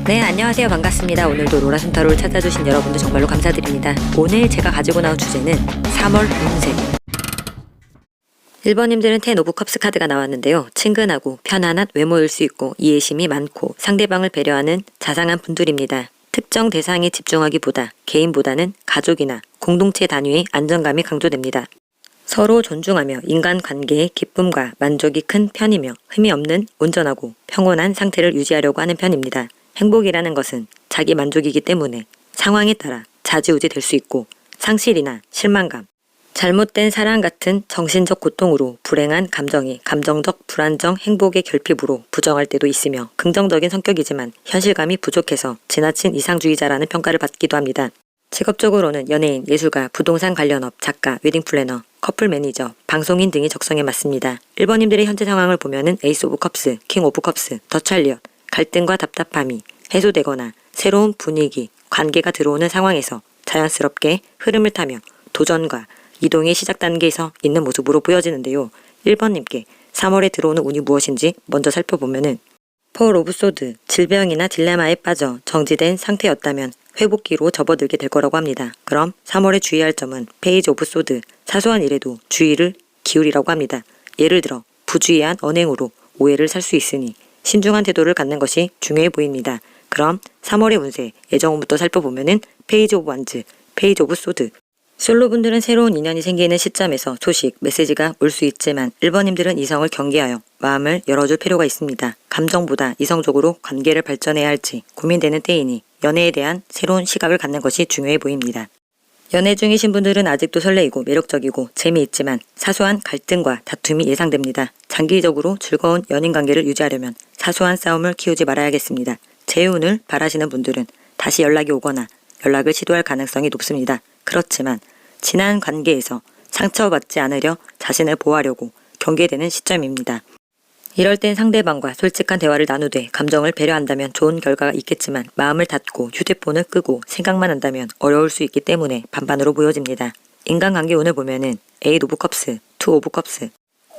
네, 안녕하세요. 반갑습니다. 오늘도 로라순타로를 찾아주신 여러분들 정말로 감사드립니다. 오늘 제가 가지고 나온 주제는 3월 운세. 1번님들은 10 오브 컵스 카드가 나왔는데요. 친근하고 편안한 외모일 수 있고 이해심이 많고 상대방을 배려하는 자상한 분들입니다. 특정 대상에 집중하기보다 개인보다는 가족이나 공동체 단위의 안정감이 강조됩니다. 서로 존중하며 인간관계의 기쁨과 만족이 큰 편이며 흠이 없는 온전하고 평온한 상태를 유지하려고 하는 편입니다. 행복이라는 것은 자기 만족이기 때문에 상황에 따라 좌지우지 될 수 있고 상실이나 실망감, 잘못된 사랑 같은 정신적 고통으로 불행한 감정이 감정적 불안정 행복의 결핍으로 부정할 때도 있으며 긍정적인 성격이지만 현실감이 부족해서 지나친 이상주의자라는 평가를 받기도 합니다. 직업적으로는 연예인, 예술가, 부동산 관련업, 작가, 웨딩 플래너, 커플 매니저, 방송인 등이 적성에 맞습니다. 1번님들의 현재 상황을 보면은 에이스 오브 컵스, 킹 오브 컵스, 더 찰리엇, 갈등과 답답함이 해소되거나 새로운 분위기, 관계가 들어오는 상황에서 자연스럽게 흐름을 타며 도전과 이동의 시작 단계에서 있는 모습으로 보여지는데요. 1번님께 3월에 들어오는 운이 무엇인지 먼저 살펴보면은 폴 오브 소드, 질병이나 딜레마에 빠져 정지된 상태였다면 회복기로 접어들게 될 거라고 합니다. 그럼 3월에 주의할 점은 페이지 오브 소드, 사소한 일에도 주의를 기울이라고 합니다. 예를 들어 부주의한 언행으로 오해를 살 수 있으니 신중한 태도를 갖는 것이 중요해 보입니다. 그럼 3월의 운세, 예정운부터 살펴보면은 페이지 오브 완즈, 페이지 오브 소드. 솔로분들은 새로운 인연이 생기는 시점에서 소식, 메시지가 올 수 있지만 1번님들은 이성을 경계하여 마음을 열어줄 필요가 있습니다. 감정보다 이성적으로 관계를 발전해야 할지 고민되는 때이니 연애에 대한 새로운 시각을 갖는 것이 중요해 보입니다. 연애 중이신 분들은 아직도 설레이고 매력적이고 재미있지만 사소한 갈등과 다툼이 예상됩니다. 장기적으로 즐거운 연인관계를 유지하려면 사소한 싸움을 키우지 말아야겠습니다. 재운을 바라시는 분들은 다시 연락이 오거나 연락을 시도할 가능성이 높습니다. 그렇지만 지난 관계에서 상처받지 않으려 자신을 보호하려고 경계되는 시점입니다. 이럴 땐 상대방과 솔직한 대화를 나누되 감정을 배려한다면 좋은 결과가 있겠지만 마음을 닫고 휴대폰을 끄고 생각만 한다면 어려울 수 있기 때문에 반반으로 보여집니다. 인간관계 운을 보면은 8 오브 컵스, 2 오브 컵스.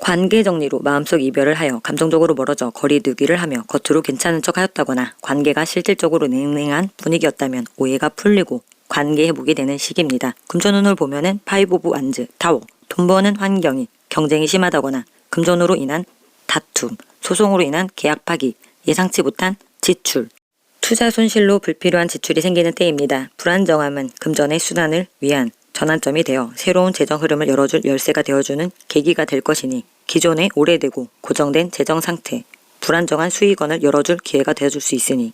관계 정리로 마음속 이별을 하여 감정적으로 멀어져 거리두기를 하며 겉으로 괜찮은 척 하였다거나 관계가 실질적으로 냉랭한 분위기였다면 오해가 풀리고 관계 회복이 되는 시기입니다. 금전운을 보면은 5 오브 완즈, 타워. 돈 버는 환경이 경쟁이 심하다거나 금전으로 인한 다툼, 소송으로 인한 계약 파기, 예상치 못한 지출, 투자 손실로 불필요한 지출이 생기는 때입니다. 불안정함은 금전의 순환을 위한 전환점이 되어 새로운 재정 흐름을 열어줄 열쇠가 되어주는 계기가 될 것이니 기존에 오래되고 고정된 재정 상태, 불안정한 수익원을 열어줄 기회가 되어줄 수 있으니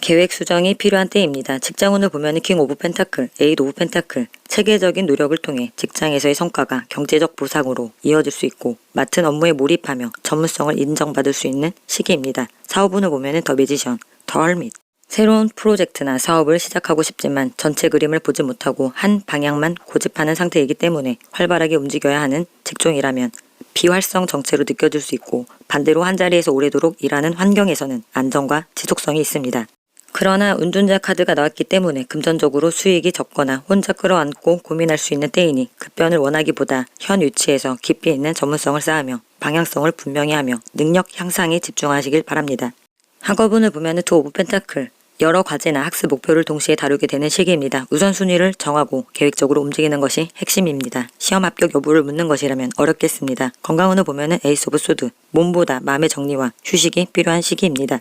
계획 수정이 필요한 때입니다. 직장운을 보면 킹 오브 펜타클, 8 오브 펜타클, 체계적인 노력을 통해 직장에서의 성과가 경제적 보상으로 이어질 수 있고 맡은 업무에 몰입하며 전문성을 인정받을 수 있는 시기입니다. 사업운을 보면 더 매지션, 더 헐밋. 새로운 프로젝트나 사업을 시작하고 싶지만 전체 그림을 보지 못하고 한 방향만 고집하는 상태이기 때문에 활발하게 움직여야 하는 직종이라면 비활성 정체로 느껴질 수 있고 반대로 한자리에서 오래도록 일하는 환경에서는 안정과 지속성이 있습니다. 그러나 운전자 카드가 나왔기 때문에 금전적으로 수익이 적거나 혼자 끌어안고 고민할 수 있는 때이니 급변을 원하기보다 현 위치에서 깊이 있는 전문성을 쌓으며 방향성을 분명히 하며 능력 향상에 집중하시길 바랍니다. 학업운을 보면 2 오브 펜타클, 여러 과제나 학습 목표를 동시에 다루게 되는 시기입니다. 우선순위를 정하고 계획적으로 움직이는 것이 핵심입니다. 시험 합격 여부를 묻는 것이라면 어렵겠습니다. 건강운을 보면 에이스 오브 소드, 몸보다 마음의 정리와 휴식이 필요한 시기입니다.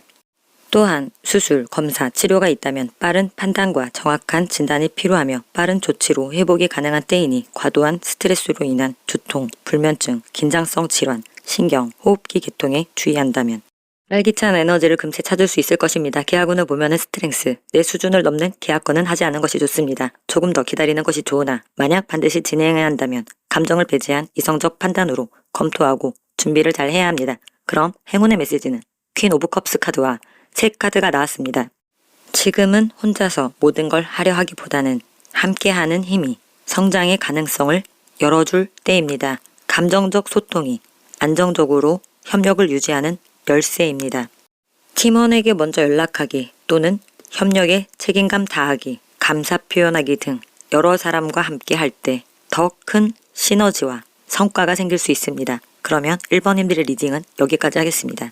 또한 수술, 검사, 치료가 있다면 빠른 판단과 정확한 진단이 필요하며 빠른 조치로 회복이 가능한 때이니 과도한 스트레스로 인한 두통, 불면증, 긴장성 질환, 신경, 호흡기 계통에 주의한다면 활기찬 에너지를 금세 찾을 수 있을 것입니다. 계약운을 보면 스트렝스, 내 수준을 넘는 계약건은 하지 않은 것이 좋습니다. 조금 더 기다리는 것이 좋으나 만약 반드시 진행해야 한다면 감정을 배제한 이성적 판단으로 검토하고 준비를 잘 해야 합니다. 그럼 행운의 메시지는 퀸 오브 컵스 카드와 새 카드가 나왔습니다. 지금은 혼자서 모든 걸 하려 하기보다는 함께하는 힘이 성장의 가능성을 열어줄 때입니다. 감정적 소통이 안정적으로 협력을 유지하는 열쇠입니다. 팀원에게 먼저 연락하기 또는 협력에 책임감 다하기, 감사 표현하기 등 여러 사람과 함께 할 때 더 큰 시너지와 성과가 생길 수 있습니다. 그러면 1번님들의 리딩은 여기까지 하겠습니다.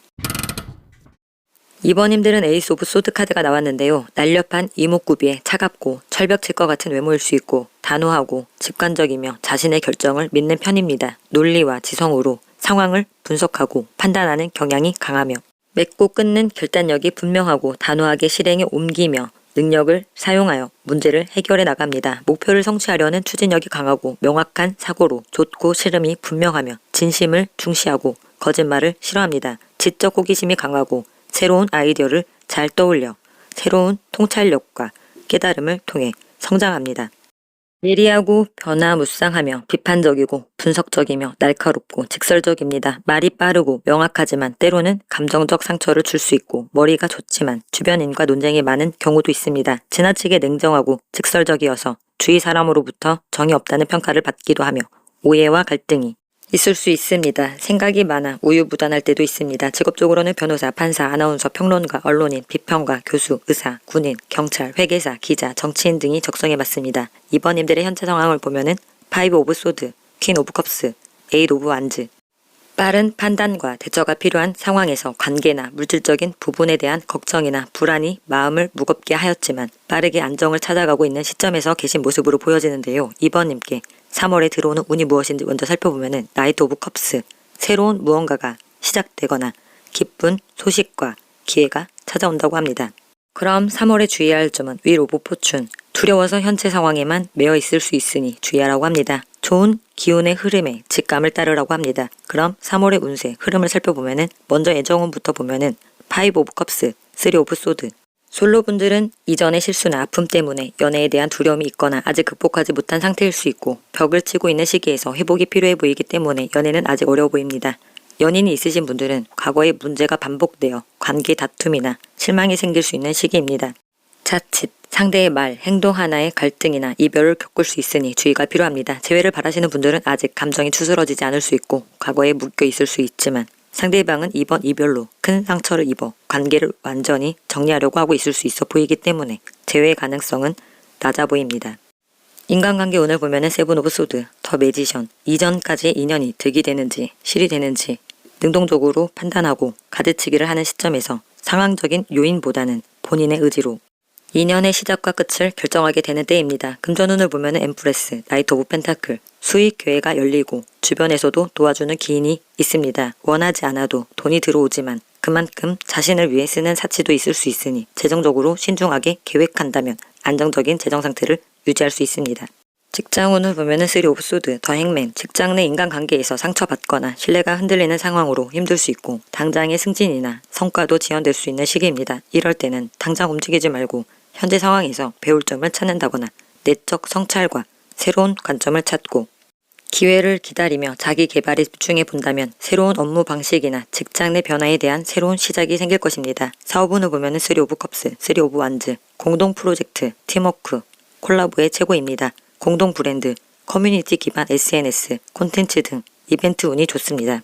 2번님들은 에이스 오브 소드 카드가 나왔는데요. 날렵한 이목구비에 차갑고 철벽 칠 것 같은 외모일 수 있고 단호하고 직관적이며 자신의 결정을 믿는 편입니다. 논리와 지성으로 상황을 분석하고 판단하는 경향이 강하며 맺고 끊는 결단력이 분명하고 단호하게 실행에 옮기며 능력을 사용하여 문제를 해결해 나갑니다. 목표를 성취하려는 추진력이 강하고 명확한 사고로 좋고 싫음이 분명하며 진심을 중시하고 거짓말을 싫어합니다. 지적 호기심이 강하고 새로운 아이디어를 잘 떠올려 새로운 통찰력과 깨달음을 통해 성장합니다. 예리하고 변화무쌍하며 비판적이고 분석적이며 날카롭고 직설적입니다. 말이 빠르고 명확하지만 때로는 감정적 상처를 줄 수 있고 머리가 좋지만 주변인과 논쟁이 많은 경우도 있습니다. 지나치게 냉정하고 직설적이어서 주위 사람으로부터 정이 없다는 평가를 받기도 하며 오해와 갈등이 있을 수 있습니다. 생각이 많아 우유부단할 때도 있습니다. 직업적으로는 변호사, 판사, 아나운서, 평론가, 언론인, 비평가, 교수, 의사, 군인, 경찰, 회계사, 기자, 정치인 등이 적성에 맞습니다. 2번님들의 현재 상황을 보면은 5 오브 소드, 퀸 오브 컵스, 8 오브 완즈. 빠른 판단과 대처가 필요한 상황에서 관계나 물질적인 부분에 대한 걱정이나 불안이 마음을 무겁게 하였지만 빠르게 안정을 찾아가고 있는 시점에서 계신 모습으로 보여지는데요. 2번님께 3월에 들어오는 운이 무엇인지 먼저 살펴보면은 나이트 오브 컵스, 새로운 무언가가 시작되거나 기쁜 소식과 기회가 찾아온다고 합니다. 그럼 3월에 주의해야 할 점은 윌 오브 포춘, 두려워서 현재 상황에만 매여 있을 수 있으니 주의하라고 합니다. 좋은 기운의 흐름에 직감을 따르라고 합니다. 그럼 3월의 운세 흐름을 살펴보면은 먼저 애정운부터 보면은 5 오브 컵스, 3 오브 소드. 솔로분들은 이전의 실수나 아픔 때문에 연애에 대한 두려움이 있거나 아직 극복하지 못한 상태일 수 있고 벽을 치고 있는 시기에서 회복이 필요해 보이기 때문에 연애는 아직 어려워 보입니다. 연인이 있으신 분들은 과거의 문제가 반복되어 관계 다툼이나 실망이 생길 수 있는 시기입니다. 자칫 상대의 말, 행동 하나의 갈등이나 이별을 겪을 수 있으니 주의가 필요합니다. 재회를 바라시는 분들은 아직 감정이 추스러지지 않을 수 있고 과거에 묶여 있을 수 있지만 상대방은 이번 이별로 큰 상처를 입어 관계를 완전히 정리하려고 하고 있을 수 있어 보이기 때문에 재회 가능성은 낮아 보입니다. 인간관계 운을 보면은 7 오브 소드, 더 매지션, 이전까지의 인연이 득이 되는지 실이 되는지 능동적으로 판단하고 가지치기를 하는 시점에서 상황적인 요인보다는 본인의 의지로 인연의 시작과 끝을 결정하게 되는 때입니다. 금전운을 보면은 엠프레스, 나이트 오브 펜타클, 수익 기회가 열리고 주변에서도 도와주는 기인이 있습니다. 원하지 않아도 돈이 들어오지만 그만큼 자신을 위해 쓰는 사치도 있을 수 있으니 재정적으로 신중하게 계획한다면 안정적인 재정 상태를 유지할 수 있습니다. 직장운을 보면은 3 오브 소드, 더 행맨, 직장 내 인간관계에서 상처받거나 신뢰가 흔들리는 상황으로 힘들 수 있고 당장의 승진이나 성과도 지연될 수 있는 시기입니다. 이럴 때는 당장 움직이지 말고 현재 상황에서 배울 점을 찾는다거나 내적 성찰과 새로운 관점을 찾고 기회를 기다리며 자기 개발에 집중해 본다면 새로운 업무 방식이나 직장 내 변화에 대한 새로운 시작이 생길 것입니다. 사업운을 보면은 3 오브 컵스, 3 오브 완즈, 공동 프로젝트, 팀워크, 콜라보의 최고입니다. 공동 브랜드, 커뮤니티 기반 SNS, 콘텐츠 등 이벤트 운이 좋습니다.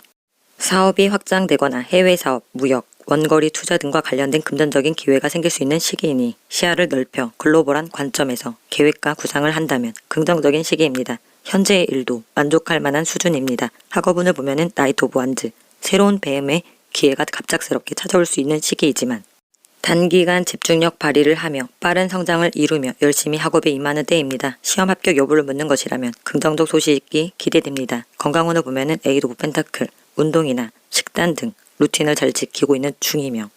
사업이 확장되거나 해외 사업, 무역, 원거리 투자 등과 관련된 금전적인 기회가 생길 수 있는 시기이니 시야를 넓혀 글로벌한 관점에서 계획과 구상을 한다면 긍정적인 시기입니다. 현재의 일도 만족할 만한 수준입니다. 학업운을 보면은 나이트 오브 완즈, 새로운 배움의 기회가 갑작스럽게 찾아올 수 있는 시기이지만 단기간 집중력 발휘를 하며 빠른 성장을 이루며 열심히 학업에 임하는 때입니다. 시험 합격 여부를 묻는 것이라면 긍정적 소식이 기대됩니다. 건강운을 보면은 8 오브 펜타클, 운동이나 식단 등 루틴을 잘 지키고 있는 중이며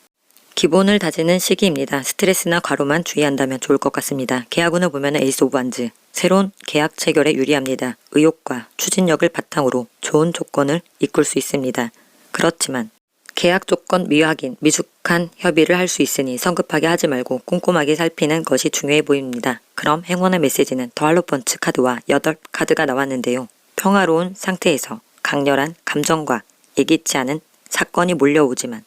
기본을 다지는 시기입니다. 스트레스나 과로만 주의한다면 좋을 것 같습니다. 계약운을 보면은 에이스 오브 완즈, 새로운 계약 체결에 유리합니다. 의욕과 추진력을 바탕으로 좋은 조건을 이끌 수 있습니다. 그렇지만 계약 조건 미확인, 미숙한 협의를 할 수 있으니 성급하게 하지 말고 꼼꼼하게 살피는 것이 중요해 보입니다. 그럼 행운의 메시지는 더 할로펀치 카드와 8카드가 나왔는데요. 평화로운 상태에서 강렬한 감정과 예기치 않은 사건이 몰려오지만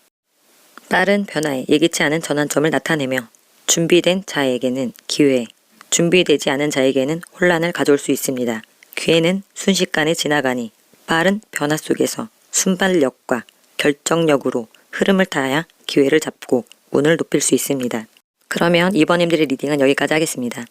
빠른 변화에 예기치 않은 전환점을 나타내며 준비된 자에게는 기회, 준비되지 않은 자에게는 혼란을 가져올 수 있습니다. 기회는 순식간에 지나가니 빠른 변화 속에서 순발력과 결정력으로 흐름을 타야 기회를 잡고 운을 높일 수 있습니다. 그러면 2번님들의 리딩은 여기까지 하겠습니다.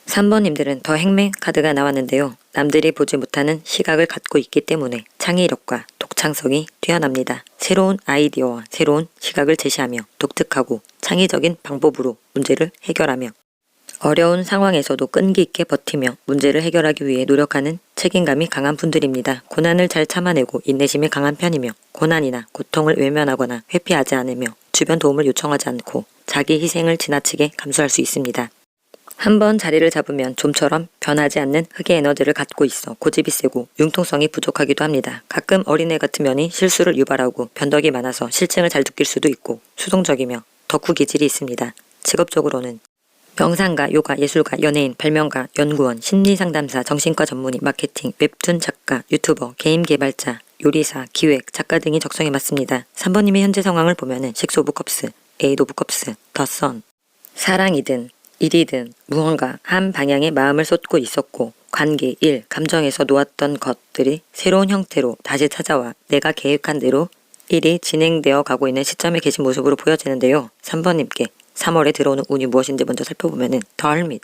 3번님들은 더 행맨 카드가 나왔는데요. 남들이 보지 못하는 시각을 갖고 있기 때문에 창의력과 독창성이 뛰어납니다. 새로운 아이디어와 새로운 시각을 제시하며 독특하고 창의적인 방법으로 문제를 해결하며 어려운 상황에서도 끈기 있게 버티며 문제를 해결하기 위해 노력하는 책임감이 강한 분들입니다. 고난을 잘 참아내고 인내심이 강한 편이며 고난이나 고통을 외면하거나 회피하지 않으며 주변 도움을 요청하지 않고 자기 희생을 지나치게 감수할 수 있습니다. 한번 자리를 잡으면 좀처럼 변하지 않는 흙의 에너지를 갖고 있어 고집이 세고 융통성이 부족하기도 합니다. 가끔 어린애 같은 면이 실수를 유발하고 변덕이 많아서 실증을 잘 느낄 수도 있고 수동적이며 덕후 기질이 있습니다. 직업적으로는 명상가, 요가, 예술가, 연예인, 발명가, 연구원, 심리상담사, 정신과 전문의, 마케팅, 웹툰 작가, 유튜버, 게임 개발자, 요리사, 기획, 작가 등이 적성에 맞습니다. 3번님의 현재 상황을 보면은 6 오브 컵스, 8 오브 컵스, 더 선. 사랑이든 일이든 무언가 한 방향에 마음을 쏟고 있었고 관계, 일, 감정에서 놓았던 것들이 새로운 형태로 다시 찾아와 내가 계획한 대로 일이 진행되어 가고 있는 시점에 계신 모습으로 보여지는데요. 3번님께 3월에 들어오는 운이 무엇인지 먼저 살펴보면은 더 hermit.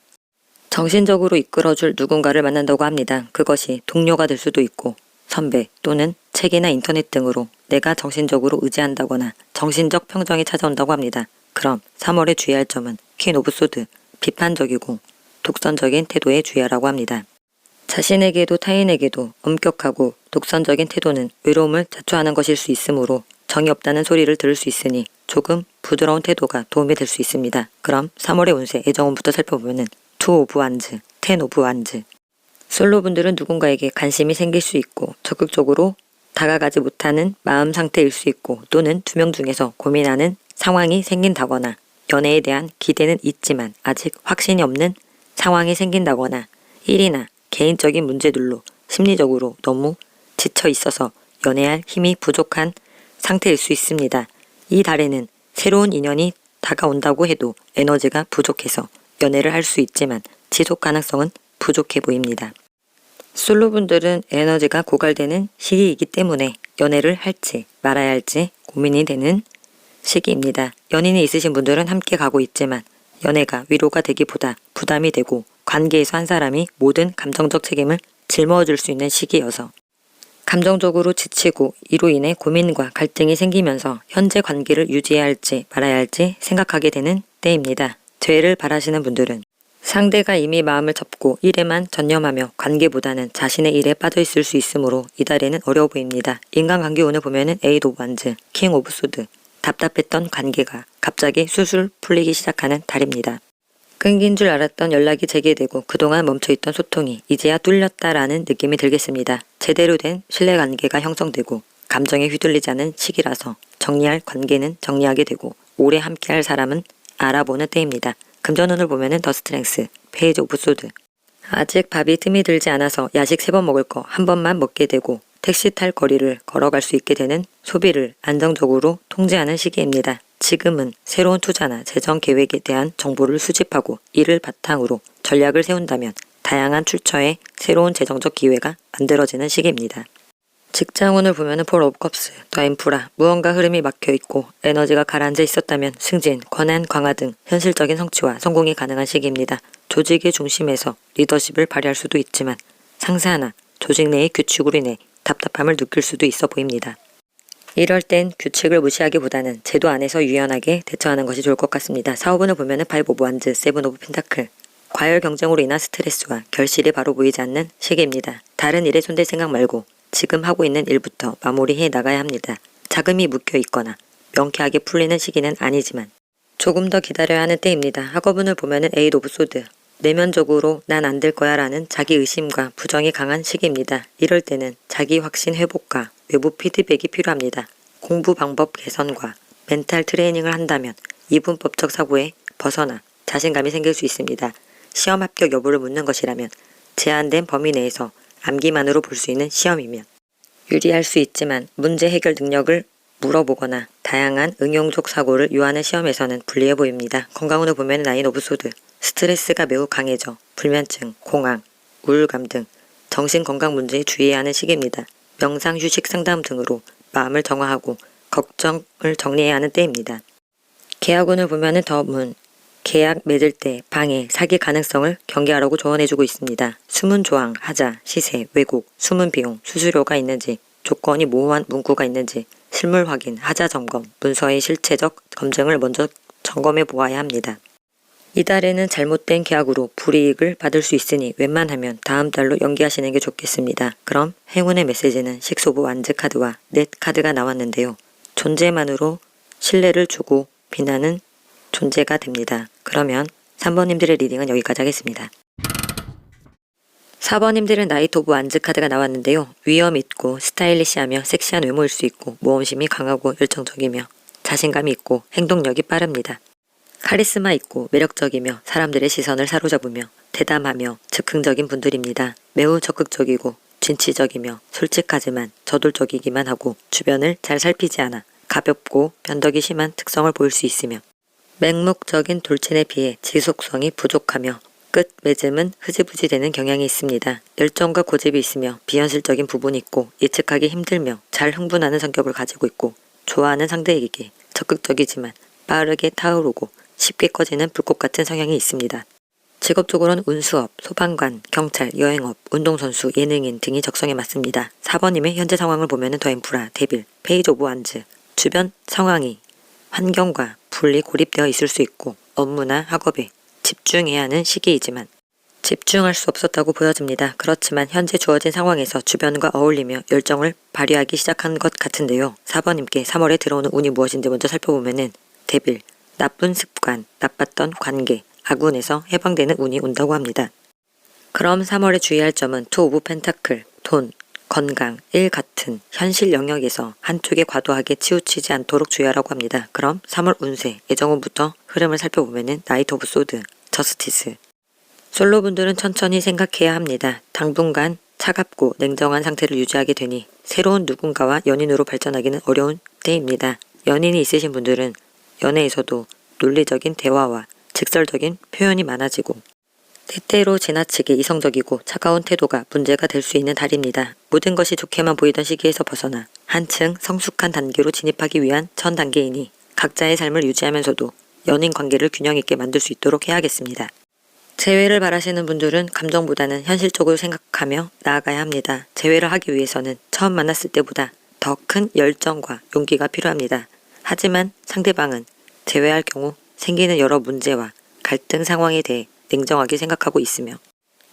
정신적으로 이끌어줄 누군가를 만난다고 합니다. 그것이 동료가 될 수도 있고 선배 또는 책이나 인터넷 등으로 내가 정신적으로 의지한다거나 정신적 평정이 찾아온다고 합니다. 그럼 3월에 주의할 점은 퀸 오브 소드, 비판적이고 독선적인 태도에 주의하라고 합니다. 자신에게도 타인에게도 엄격하고 독선적인 태도는 외로움을 자초하는 것일 수 있으므로 정이 없다는 소리를 들을 수 있으니 조금 부드러운 태도가 도움이 될 수 있습니다. 그럼 3월의 운세 애정운부터 살펴보면은 2 오브 완즈, 10 오브 완즈. 솔로분들은 누군가에게 관심이 생길 수 있고 적극적으로 다가가지 못하는 마음 상태일 수 있고 또는 2명 중에서 고민하는 상황이 생긴다거나 연애에 대한 기대는 있지만 아직 확신이 없는 상황이 생긴다거나 일이나 개인적인 문제들로 심리적으로 너무 지쳐 있어서 연애할 힘이 부족한 상태일 수 있습니다. 이 달에는 새로운 인연이 다가온다고 해도 에너지가 부족해서 연애를 할 수 있지만 지속 가능성은 부족해 보입니다. 솔로분들은 에너지가 고갈되는 시기이기 때문에 연애를 할지 말아야 할지 고민이 되는 시기입니다. 연인이 있으신 분들은 함께 가고 있지만 연애가 위로가 되기보다 부담이 되고 관계에서 한 사람이 모든 감정적 책임을 짊어질 수 있는 시기여서 감정적으로 지치고 이로 인해 고민과 갈등이 생기면서 현재 관계를 유지해야 할지 말아야 할지 생각하게 되는 때입니다. 재회를 바라시는 분들은 상대가 이미 마음을 접고 일에만 전념하며 관계보다는 자신의 일에 빠져 있을 수 있으므로 이달에는 어려워 보입니다. 인간관계 운을 보면은 8 오브 완즈, 킹 오브 소드. 답답했던 관계가 갑자기 술술 풀리기 시작하는 달입니다. 끊긴 줄 알았던 연락이 재개되고 그동안 멈춰있던 소통이 이제야 뚫렸다라는 느낌이 들겠습니다. 제대로 된 신뢰관계가 형성되고 감정에 휘둘리지 않은 시기라서 정리할 관계는 정리하게 되고 오래 함께할 사람은 알아보는 때입니다. 금전운을 보면은 더 스트렝스, 페이지 오브 소드. 아직 밥이 틈이 들지 않아서 야식 3번 먹을 거 한 번만 먹게 되고 택시 탈 거리를 걸어갈 수 있게 되는 소비를 안정적으로 통제하는 시기입니다. 지금은 새로운 투자나 재정 계획에 대한 정보를 수집하고 이를 바탕으로 전략을 세운다면 다양한 출처에 새로운 재정적 기회가 만들어지는 시기입니다. 직장운을 보면은 4 오브 컵스, 더 인프라, 무언가 흐름이 막혀있고 에너지가 가라앉아 있었다면 승진, 권한 강화 등 현실적인 성취와 성공이 가능한 시기입니다. 조직의 중심에서 리더십을 발휘할 수도 있지만 상사나 조직 내의 규칙으로 인해 답답함을 느낄 수도 있어 보입니다. 이럴 땐 규칙을 무시하기보다는 제도 안에서 유연하게 대처하는 것이 좋을 것 같습니다. 사업운을 보면은 5 오브 완즈, 7 오브 펜타클. 과열 경쟁으로 인한 스트레스와 결실이 바로 보이지 않는 시기입니다. 다른 일에 손댈 생각 말고 지금 하고 있는 일부터 마무리해 나가야 합니다. 자금이 묶여 있거나 명쾌하게 풀리는 시기는 아니지만 조금 더 기다려야 하는 때입니다. 학업운을 보면은 8 오브 소드. 내면적으로 난 안 될 거야 라는 자기 의심과 부정이 강한 시기입니다. 이럴 때는 자기 확신 회복과 외부 피드백이 필요합니다. 공부 방법 개선과 멘탈 트레이닝을 한다면 이분법적 사고에 벗어나 자신감이 생길 수 있습니다. 시험 합격 여부를 묻는 것이라면 제한된 범위 내에서 암기만으로 볼 수 있는 시험이면 유리할 수 있지만 문제 해결 능력을 물어보거나 다양한 응용적 사고를 요하는 시험에서는 불리해 보입니다. 건강운을 보면 9 오브 소드. 스트레스가 매우 강해져 불면증, 공황, 우울감 등 정신건강 문제에 주의해야 하는 시기입니다. 명상, 휴식, 상담 등으로 마음을 정화하고 걱정을 정리해야 하는 때입니다. 계약운을 보면 더 문, 계약 맺을 때 방해, 사기 가능성을 경계하라고 조언해주고 있습니다. 숨은 조항, 하자, 시세, 왜곡, 숨은 비용, 수수료가 있는지, 조건이 모호한 문구가 있는지, 실물 확인, 하자 점검, 문서의 실체적 검증을 먼저 점검해 보아야 합니다. 이달에는 잘못된 계약으로 불이익을 받을 수 있으니 웬만하면 다음 달로 연기하시는 게 좋겠습니다. 그럼 행운의 메시지는 식소부 완즈 카드와 넷 카드가 나왔는데요. 존재만으로 신뢰를 주고 비난은 존재가 됩니다. 그러면 3번님들의 리딩은 여기까지 하겠습니다. 4번님들은 나이트 오브 완즈 카드가 나왔는데요. 위험 있고 스타일리시하며 섹시한 외모일 수 있고 모험심이 강하고 열정적이며 자신감이 있고 행동력이 빠릅니다. 카리스마 있고 매력적이며 사람들의 시선을 사로잡으며 대담하며 즉흥적인 분들입니다. 매우 적극적이고 진취적이며 솔직하지만 저돌적이기만 하고 주변을 잘 살피지 않아 가볍고 변덕이 심한 특성을 보일 수 있으며 맹목적인 돌진에 비해 지속성이 부족하며 끝 맺음은 흐지부지 되는 경향이 있습니다. 열정과 고집이 있으며 비현실적인 부분이 있고 예측하기 힘들며 잘 흥분하는 성격을 가지고 있고 좋아하는 상대에게 적극적이지만 빠르게 타오르고 쉽게 꺼지는 불꽃 같은 성향이 있습니다. 직업적으로는 운수업, 소방관, 경찰, 여행업, 운동선수, 예능인 등이 적성에 맞습니다. 4번님의 현재 상황을 보면 더 엠프라, 데빌, 페이지 오브 완즈, 주변 상황이 환경과 분리 고립되어 있을 수 있고 업무나 학업에 집중해야 하는 시기이지만 집중할 수 없었다고 보여집니다. 그렇지만 현재 주어진 상황에서 주변과 어울리며 열정을 발휘하기 시작한 것 같은데요. 4번님께 3월에 들어오는 운이 무엇인지 먼저 살펴보면은 데빌, 나쁜 습관, 나빴던 관계, 아군에서 해방되는 운이 온다고 합니다. 그럼 3월에 주의할 점은 투 오브 펜타클, 돈, 건강, 일 같은 현실 영역에서 한쪽에 과도하게 치우치지 않도록 주의하라고 합니다. 그럼 3월 운세, 예정운부터 흐름을 살펴보면은 나이트 오브 소드, 저스티스. 솔로분들은 천천히 생각해야 합니다. 당분간 차갑고 냉정한 상태를 유지하게 되니 새로운 누군가와 연인으로 발전하기는 어려운 때입니다. 연인이 있으신 분들은 연애에서도 논리적인 대화와 직설적인 표현이 많아지고 때때로 지나치게 이성적이고 차가운 태도가 문제가 될 수 있는 달입니다. 모든 것이 좋게만 보이던 시기에서 벗어나 한층 성숙한 단계로 진입하기 위한 전 단계이니 각자의 삶을 유지하면서도 연인 관계를 균형 있게 만들 수 있도록 해야겠습니다. 재회를 바라시는 분들은 감정보다는 현실적으로 생각하며 나아가야 합니다. 재회를 하기 위해서는 처음 만났을 때보다 더 큰 열정과 용기가 필요합니다. 하지만 상대방은 재회할 경우 생기는 여러 문제와 갈등 상황에 대해 냉정하게 생각하고 있으며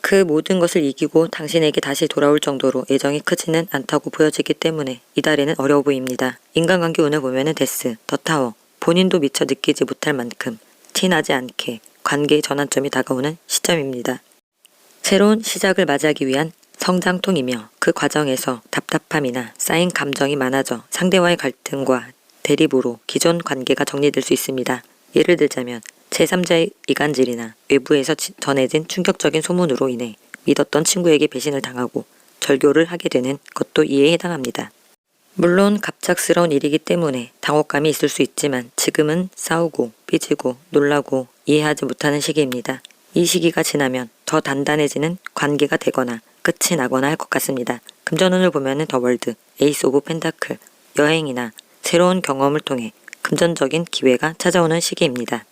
그 모든 것을 이기고 당신에게 다시 돌아올 정도로 애정이 크지는 않다고 보여지기 때문에 이달에는 어려워 보입니다. 인간관계 운을 보면은 데스, 더 타워, 본인도 미처 느끼지 못할 만큼 티나지 않게 관계의 전환점이 다가오는 시점입니다. 새로운 시작을 맞이하기 위한 성장통이며 그 과정에서 답답함이나 쌓인 감정이 많아져 상대와의 갈등과 대립으로 기존 관계가 정리될 수 있습니다. 예를 들자면 제3자의 이간질이나 외부에서 전해진 충격적인 소문으로 인해 믿었던 친구에게 배신을 당하고 절교를 하게 되는 것도 이에 해당합니다. 물론 갑작스러운 일이기 때문에 당혹감이 있을 수 있지만 지금은 싸우고 삐지고 놀라고 이해하지 못하는 시기입니다. 이 시기가 지나면 더 단단해지는 관계가 되거나 끝이 나거나 할 것 같습니다. 금전운을 보면 더 월드, 에이스 오브 펜타클, 여행이나 새로운 경험을 통해 금전적인 기회가 찾아오는 시기입니다.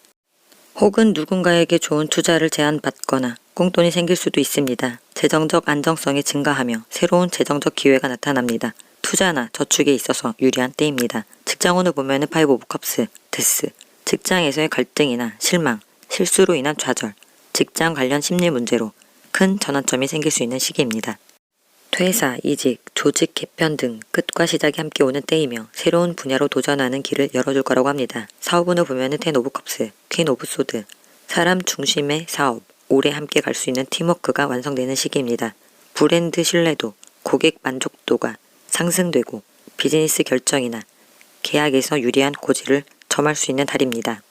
혹은 누군가에게 좋은 투자를 제안받거나 꽁돈이 생길 수도 있습니다. 재정적 안정성이 증가하며 새로운 재정적 기회가 나타납니다. 투자나 저축에 있어서 유리한 때입니다. 직장운을 보면 파이브 오브 컵스, 데스, 직장에서의 갈등이나 실망, 실수로 인한 좌절, 직장 관련 심리 문제로 큰 전환점이 생길 수 있는 시기입니다. 퇴사, 이직, 조직 개편 등 끝과 시작이 함께 오는 때이며 새로운 분야로 도전하는 길을 열어줄 거라고 합니다. 사업운을 보면 텐 오브 컵스, 퀸 오브 소드, 사람 중심의 사업, 오래 함께 갈 수 있는 팀워크가 완성되는 시기입니다. 브랜드 신뢰도, 고객 만족도가 상승되고 비즈니스 결정이나 계약에서 유리한 고지를 점할 수 있는 달입니다.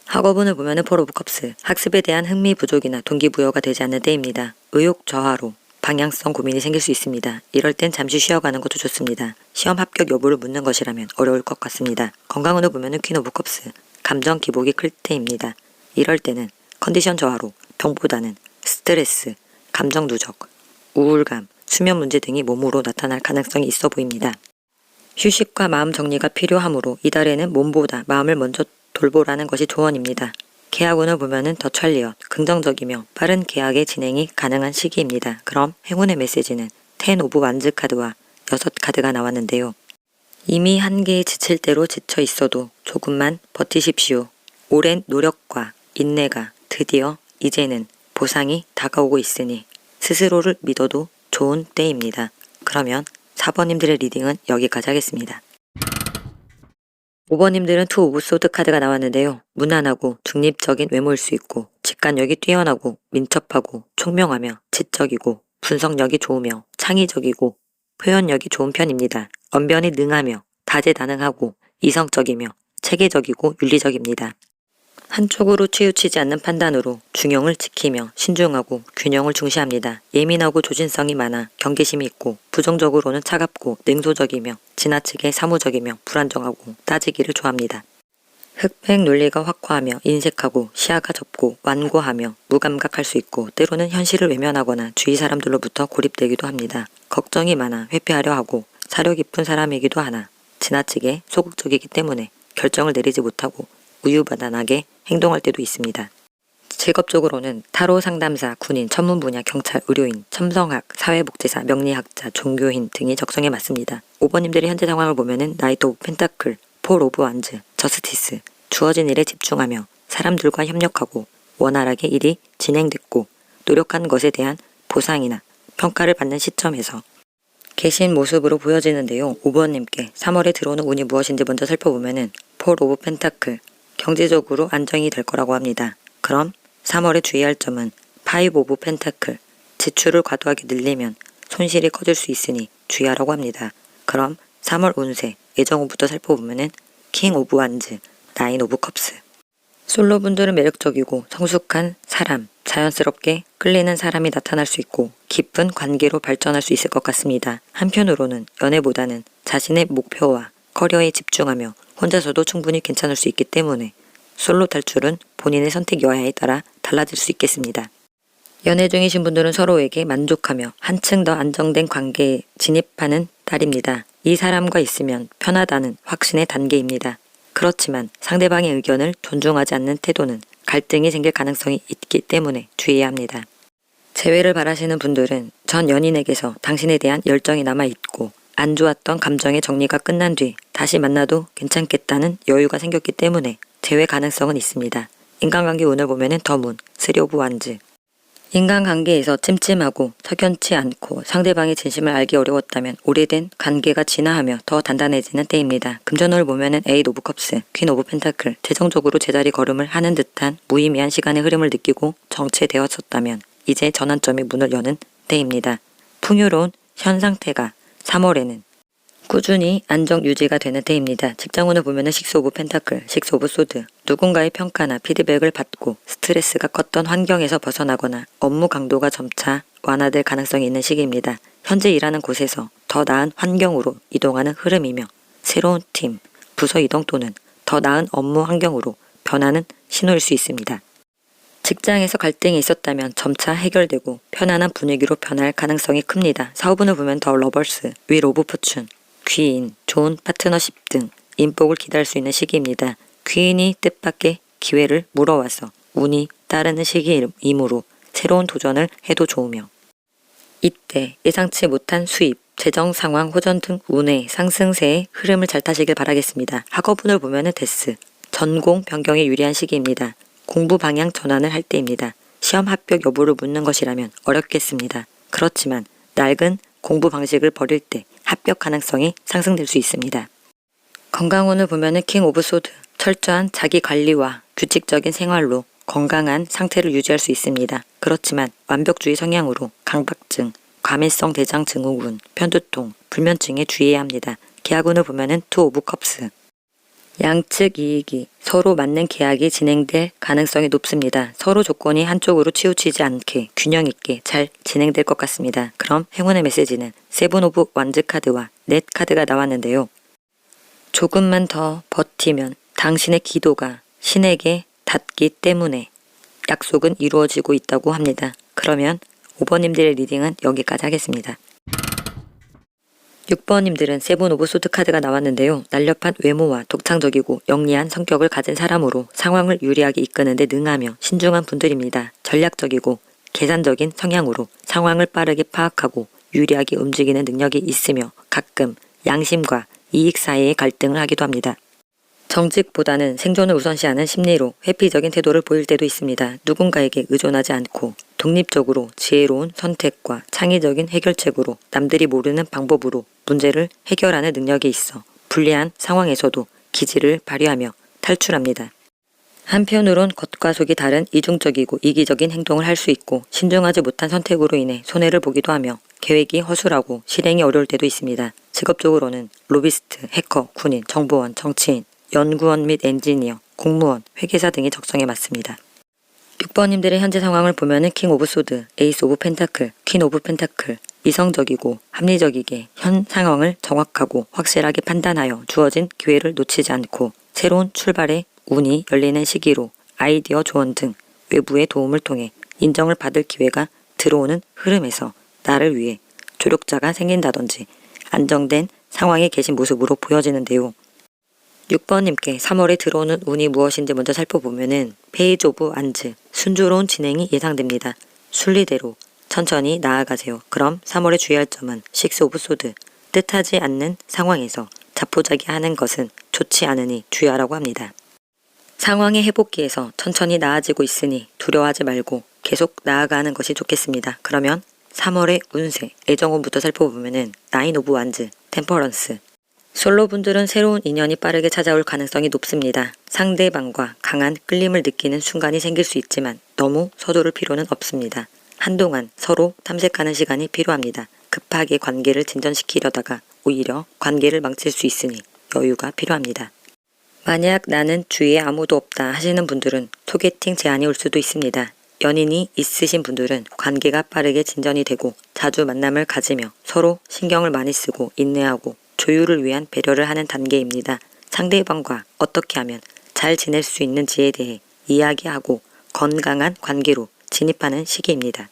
학업운을 보면 폴 오브 컵스, 학습에 대한 흥미 부족이나 동기부여가 되지 않는 때입니다. 의욕 저하로 방향성 고민이 생길 수 있습니다. 이럴 땐 잠시 쉬어가는 것도 좋습니다. 시험 합격 여부를 묻는 것이라면 어려울 것 같습니다. 건강운을 보면 퀸 오브 컵스, 감정 기복이 클 때입니다. 이럴 때는 컨디션 저하로 병보다는 스트레스, 감정 누적, 우울감, 수면 문제 등이 몸으로 나타날 가능성이 있어 보입니다. 휴식과 마음 정리가 필요하므로 이달에는 몸보다 마음을 먼저 돌보라는 것이 조언입니다. 계약운을 보면은 더 찰리엇, 긍정적이며 빠른 계약의 진행이 가능한 시기입니다. 그럼 행운의 메시지는 10 오브 완즈 카드와 6카드가 나왔는데요. 이미 한계에 지칠 대로 지쳐 있어도 조금만 버티십시오. 오랜 노력과 인내가 드디어 이제는 보상이 다가오고 있으니 스스로를 믿어도 좋은 때입니다. 그러면 4번님들의 리딩은 여기까지 하겠습니다. 5번님들은 투 오브 소드 카드가 나왔는데요. 무난하고 중립적인 외모일 수 있고 직관력이 뛰어나고 민첩하고 총명하며 지적이고 분석력이 좋으며 창의적이고 표현력이 좋은 편입니다. 언변이 능하며 다재다능하고 이성적이며 체계적이고 윤리적입니다. 한쪽으로 치우치지 않는 판단으로 중용을 지키며 신중하고 균형을 중시합니다. 예민하고 조심성이 많아 경계심이 있고 부정적으로는 차갑고 냉소적이며 지나치게 사무적이며 불안정하고 따지기를 좋아합니다. 흑백 논리가 확고하며 인색하고 시야가 좁고 완고하며 무감각할 수 있고 때로는 현실을 외면하거나 주위 사람들로부터 고립되기도 합니다. 걱정이 많아 회피하려 하고 사려 깊은 사람이기도 하나 지나치게 소극적이기 때문에 결정을 내리지 못하고 우유부단하게 행동할 때도 있습니다. 직업적으로는 타로 상담사, 군인, 전문 분야, 경찰, 의료인, 첨성학, 사회복지사, 명리학자, 종교인 등이 적성에 맞습니다. 5번님들의 현재 상황을 보면은 나이트 오브 펜타클, 폴 오브 완즈, 저스티스, 주어진 일에 집중하며 사람들과 협력하고 원활하게 일이 진행됐고 노력한 것에 대한 보상이나 평가를 받는 시점에서 계신 모습으로 보여지는데요. 5번님께 3월에 들어오는 운이 무엇인지 먼저 살펴보면은 폴 오브 펜타클, 경제적으로 안정이 될 거라고 합니다. 그럼 3월에 주의할 점은 5 오브 펜타클, 지출을 과도하게 늘리면 손실이 커질 수 있으니 주의하라고 합니다. 그럼 3월 운세, 예정호부터 살펴보면은 킹 오브 완즈, 9 오브 컵스. 솔로분들은 매력적이고 성숙한 사람, 자연스럽게 끌리는 사람이 나타날 수 있고 깊은 관계로 발전할 수 있을 것 같습니다. 한편으로는 연애보다는 자신의 목표와 커리어에 집중하며 혼자서도 충분히 괜찮을 수 있기 때문에 솔로 탈출은 본인의 선택 여하에 따라 달라질 수 있겠습니다. 연애 중이신 분들은 서로에게 만족하며 한층 더 안정된 관계에 진입하는 달입니다. 이 사람과 있으면 편하다는 확신의 단계입니다. 그렇지만 상대방의 의견을 존중하지 않는 태도는 갈등이 생길 가능성이 있기 때문에 주의해야 합니다. 재회를 바라시는 분들은 전 연인에게서 당신에 대한 열정이 남아있고 안 좋았던 감정의 정리가 끝난 뒤 다시 만나도 괜찮겠다는 여유가 생겼기 때문에 재회 가능성은 있습니다. 인간관계 운을 보면은 더문, 3 오브 완즈. 인간관계에서 찜찜하고 석연치 않고 상대방의 진심을 알기 어려웠다면 오래된 관계가 진화하며 더 단단해지는 때입니다. 금전운을 보면은 8 오브 컵스, 퀸 오브 펜타클, 재정적으로 제자리 걸음을 하는 듯한 무의미한 시간의 흐름을 느끼고 정체되었었다면 이제 전환점이 문을 여는 때입니다. 풍요로운 현 상태가 3월에는 꾸준히 안정 유지가 되는 때입니다. 직장운을 보면은 6 오브 펜타클, 6 오브 소드, 누군가의 평가나 피드백을 받고 스트레스가 컸던 환경에서 벗어나거나 업무 강도가 점차 완화될 가능성이 있는 시기입니다. 현재 일하는 곳에서 더 나은 환경으로 이동하는 흐름이며 새로운 팀, 부서 이동 또는 더 나은 업무 환경으로 변하는 신호일 수 있습니다. 직장에서 갈등이 있었다면 점차 해결되고 편안한 분위기로 변할 가능성이 큽니다. 사업운을 보면 더 러버스, 윌 오브 포춘, 귀인, 좋은 파트너십 등 인복을 기대할 수 있는 시기입니다. 귀인이 뜻밖의 기회를 물어와서 운이 따르는 시기이므로 새로운 도전을 해도 좋으며 이때 예상치 못한 수입, 재정 상황 호전 등 운의 상승세의 흐름을 잘 타시길 바라겠습니다. 학업운을 보면 데스, 전공 변경에 유리한 시기입니다. 공부 방향 전환을 할 때입니다. 시험 합격 여부를 묻는 것이라면 어렵겠습니다. 그렇지만 낡은 공부 방식을 버릴 때 합격 가능성이 상승될 수 있습니다. 건강운을 보면은 킹 오브 소드, 철저한 자기 관리와 규칙적인 생활로 건강한 상태를 유지할 수 있습니다. 그렇지만 완벽주의 성향으로 강박증, 과민성 대장 증후군, 편두통, 불면증에 주의해야 합니다. 계약운을 보면은 2 오브 컵스. 양측 이익이 서로 맞는 계약이 진행될 가능성이 높습니다. 서로 조건이 한쪽으로 치우치지 않게 균형 있게 잘 진행될 것 같습니다. 그럼 행운의 메시지는 7 오브 완즈 카드와 넷 카드가 나왔는데요. 조금만 더 버티면 당신의 기도가 신에게 닿기 때문에 약속은 이루어지고 있다고 합니다. 그러면 5번님들의 리딩은 여기까지 하겠습니다. 6번님들은 세븐 오브 소드 카드가 나왔는데요. 날렵한 외모와 독창적이고 영리한 성격을 가진 사람으로 상황을 유리하게 이끄는데 능하며 신중한 분들입니다. 전략적이고 계산적인 성향으로 상황을 빠르게 파악하고 유리하게 움직이는 능력이 있으며 가끔 양심과 이익 사이의 갈등을 하기도 합니다. 정직보다는 생존을 우선시하는 심리로 회피적인 태도를 보일 때도 있습니다. 누군가에게 의존하지 않고 독립적으로 지혜로운 선택과 창의적인 해결책으로 남들이 모르는 방법으로 문제를 해결하는 능력이 있어 불리한 상황에서도 기지를 발휘하며 탈출합니다. 한편으론 겉과 속이 다른 이중적이고 이기적인 행동을 할 수 있고 신중하지 못한 선택으로 인해 손해를 보기도 하며 계획이 허술하고 실행이 어려울 때도 있습니다. 직업적으로는 로비스트, 해커, 군인, 정보원, 정치인, 연구원 및 엔지니어, 공무원, 회계사 등이 적성에 맞습니다. 6번님들의 현재 상황을 보면은 킹 오브 소드, 에이스 오브 펜타클, 퀸 오브 펜타클, 이성적이고 합리적이게 현 상황을 정확하고 확실하게 판단하여 주어진 기회를 놓치지 않고 새로운 출발의 운이 열리는 시기로 아이디어 조언 등 외부의 도움을 통해 인정을 받을 기회가 들어오는 흐름에서 나를 위해 조력자가 생긴다든지 안정된 상황에 계신 모습으로 보여지는데요. 6번님께 3월에 들어오는 운이 무엇인지 먼저 살펴보면은 페이지 오브 안즈, 순조로운 진행이 예상됩니다. 순리대로 천천히 나아가세요. 그럼 3월에 주의할 점은 6 오브 소드, 뜻하지 않는 상황에서 자포자기하는 것은 좋지 않으니 주의하라고 합니다. 상황의 회복기에서 천천히 나아지고 있으니 두려워하지 말고 계속 나아가는 것이 좋겠습니다. 그러면 3월의 운세, 애정운부터 살펴보면은 9 오브 완즈, 템퍼런스. 솔로분들은 새로운 인연이 빠르게 찾아올 가능성이 높습니다. 상대방과 강한 끌림을 느끼는 순간이 생길 수 있지만 너무 서두를 필요는 없습니다. 한동안 서로 탐색하는 시간이 필요합니다. 급하게 관계를 진전시키려다가 오히려 관계를 망칠 수 있으니 여유가 필요합니다. 만약 나는 주위에 아무도 없다 하시는 분들은 소개팅 제안이 올 수도 있습니다. 연인이 있으신 분들은 관계가 빠르게 진전이 되고 자주 만남을 가지며 서로 신경을 많이 쓰고 인내하고 조율을 위한 배려를 하는 단계입니다. 상대방과 어떻게 하면 잘 지낼 수 있는지에 대해 이야기하고 건강한 관계로 진입하는 시기입니다.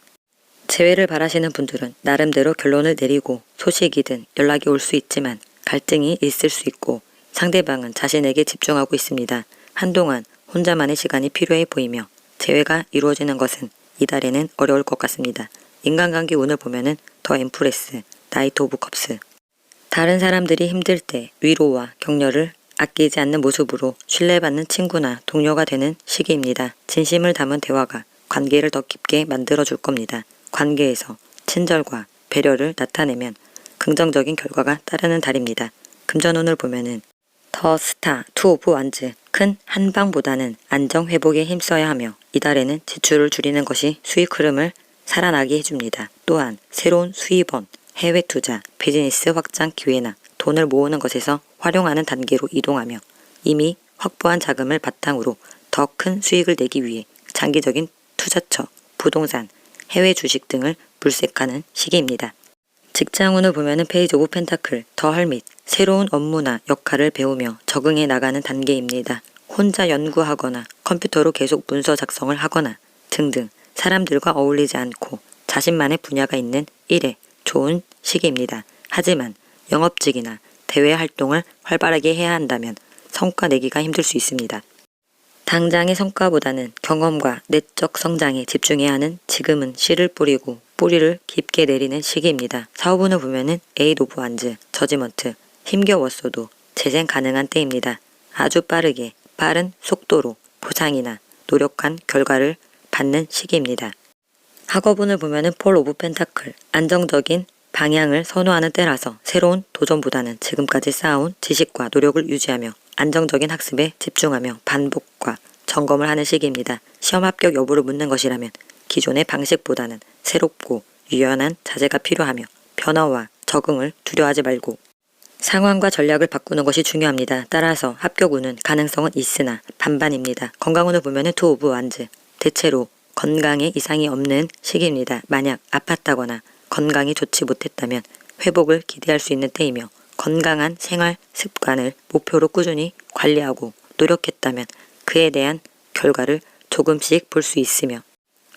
재회를 바라시는 분들은 나름대로 결론을 내리고 소식이든 연락이 올 수 있지만 갈등이 있을 수 있고 상대방은 자신에게 집중하고 있습니다. 한동안 혼자만의 시간이 필요해 보이며 재회가 이루어지는 것은 이달에는 어려울 것 같습니다. 인간관계 운을 보면은 더 엠프레스, 나이트 오브 컵스. 다른 사람들이 힘들 때 위로와 격려를 아끼지 않는 모습으로 신뢰받는 친구나 동료가 되는 시기입니다. 진심을 담은 대화가 관계를 더 깊게 만들어줄 겁니다. 관계에서 친절과 배려를 나타내면 긍정적인 결과가 따르는 달입니다. 금전운을 보면은 더 스타, 투 오브 완즈, 큰 한방보다는 안정 회복에 힘써야 하며 이달에는 지출을 줄이는 것이 수익 흐름을 살아나게 해줍니다. 또한 새로운 수입원, 해외 투자, 비즈니스 확장 기회나 돈을 모으는 것에서 활용하는 단계로 이동하며 이미 확보한 자금을 바탕으로 더 큰 수익을 내기 위해 장기적인 투자처, 부동산, 해외 주식 등을 물색하는 시기입니다. 직장운을 보면은 페이지 오브 펜타클, 더 헐밋, 새로운 업무나 역할을 배우며 적응해 나가는 단계입니다. 혼자 연구하거나 컴퓨터로 계속 문서 작성을 하거나 등등 사람들과 어울리지 않고 자신만의 분야가 있는 일에 좋은 시기입니다. 하지만 영업직이나 대외 활동을 활발하게 해야 한다면 성과 내기가 힘들 수 있습니다. 당장의 성과보다는 경험과 내적 성장에 집중해야 하는 지금은 씨를 뿌리고 뿌리를 깊게 내리는 시기입니다. 사업운을 보면은 에잇 오브 완즈, 저지먼트, 힘겨웠어도 재생 가능한 때입니다. 아주 빠른 속도로 보상이나 노력한 결과를 받는 시기입니다. 학업운을 보면은 폴 오브 펜타클, 안정적인 방향을 선호하는 때라서 새로운 도전보다는 지금까지 쌓아온 지식과 노력을 유지하며 안정적인 학습에 집중하며 반복과 점검을 하는 시기입니다. 시험 합격 여부를 묻는 것이라면 기존의 방식보다는 새롭고 유연한 자세가 필요하며 변화와 적응을 두려워하지 말고 상황과 전략을 바꾸는 것이 중요합니다. 따라서 합격운은 가능성은 있으나 반반입니다. 건강운을 보면은 투 오브 완즈, 대체로 건강에 이상이 없는 시기입니다. 만약 아팠다거나 건강이 좋지 못했다면 회복을 기대할 수 있는 때이며 건강한 생활 습관을 목표로 꾸준히 관리하고 노력했다면 그에 대한 결과를 조금씩 볼 수 있으며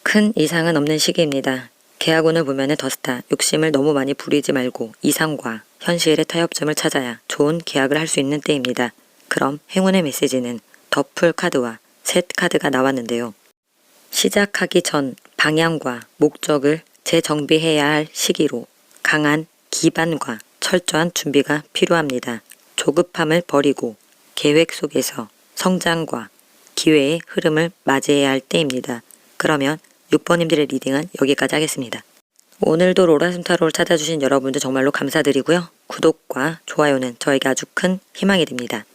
큰 이상은 없는 시기입니다. 계약운을 보면은 더스타 욕심을 너무 많이 부리지 말고 이상과 현실의 타협점을 찾아야 좋은 계약을 할 수 있는 때입니다. 그럼 행운의 메시지는 더풀 카드와 셋 카드가 나왔는데요. 시작하기 전 방향과 목적을 재정비해야 할 시기로 강한 기반과 철저한 준비가 필요합니다. 조급함을 버리고 계획 속에서 성장과 기회의 흐름을 맞이해야 할 때입니다. 그러면 6번님들의 리딩은 여기까지 하겠습니다. 오늘도 로라슴타로를 찾아주신 여러분들 정말로 감사드리고요. 구독과 좋아요는 저에게 아주 큰 희망이 됩니다.